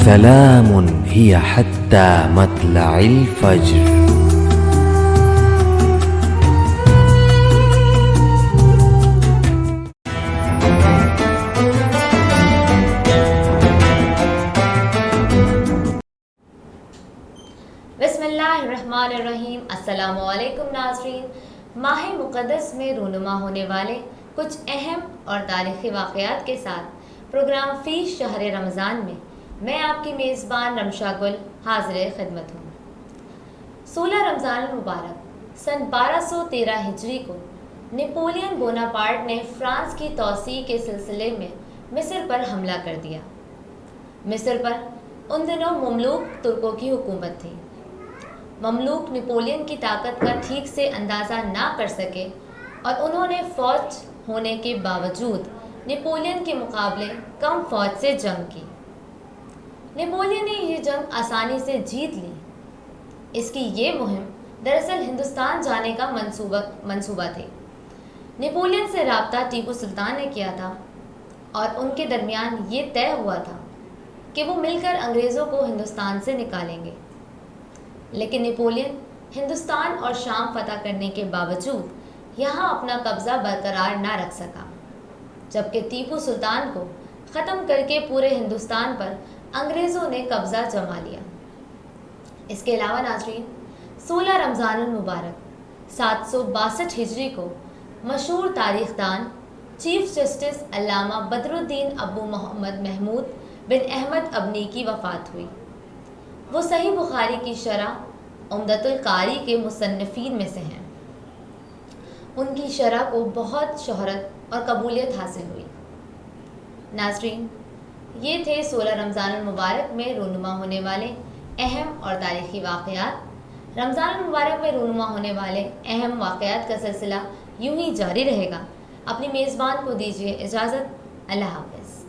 سلام هي حتى مطلع الفجر. बिस्मिल्लाहिर्रहमानिर्रहीम। अस्सलामु अलैकुम नाज़रीन। माह मुक़द्दस में रूनुमा होने वाले कुछ अहम और तारीख़ी वाक़यात के साथ प्रोग्राम फ़ी शहर रमज़ान में मैं आपकी मेज़बान रमशा गुल हाज़िर खिदमत हूँ। 16 रमज़ान मुबारक सन 1213 हिजरी को नेपोलियन बोनापार्ट ने फ़्रांस की तोसी के सिलसिले में मिस्र पर हमला कर दिया। मिस्र पर उन दिनों ममलूक तुर्कों की हुकूमत थी। ममलूक नेपोलियन की ताकत का ठीक से अंदाज़ा ना कर सके और उन्होंने फ़ौज होने के बावजूद नेपोलियन के मुकाबले कम फ़ौज से जंग की। नेपोलियन ने ये जंग आसानी से जीत ली। इसकी ये मुहिम दरअसल हिंदुस्तान जाने का मंसूबा थी। नेपोलियन से रब्ता टीपू सुल्तान ने किया था और उनके दरमियान ये तय हुआ था कि वो मिलकर अंग्रेज़ों को हिंदुस्तान से निकालेंगे। लेकिन नेपोलियन हिंदुस्तान और शाम फतह करने के बावजूद यहाँ अपना कब्ज़ा बरकरार ना रख सका, जबकि टीपू सुल्तान को ख़त्म करके पूरे हिंदुस्तान पर अंग्रेज़ों ने कब्ज़ा जमा लिया। इसके अलावा नाज़रीन, 16 रमज़ानुल मुबारक 762 हिजरी को मशहूर तारीख़दान चीफ जस्टिस अल्लामा बदरुद्दीन अबू मोहम्मद महमूद बिन अहमद अबनी की वफ़ात हुई। वो सही बुखारी की शरह उम्दतुल कारी के मुसन्निफ़ीन में से हैं। उनकी शरह को बहुत शोहरत और कबूलियत हासिल हुई। नाज़रीन, ये थे 16 रमज़ानुल मुबारक में रूनुमा होने वाले अहम और तारीख़ी वाक़यात। रमज़ानुल मुबारक में रूनुमा होने वाले अहम वाक़यात का सिलसिला यूं ही जारी रहेगा। अपनी मेज़बान को दीजिए इजाज़त। अल्लाह हाफ़िज़।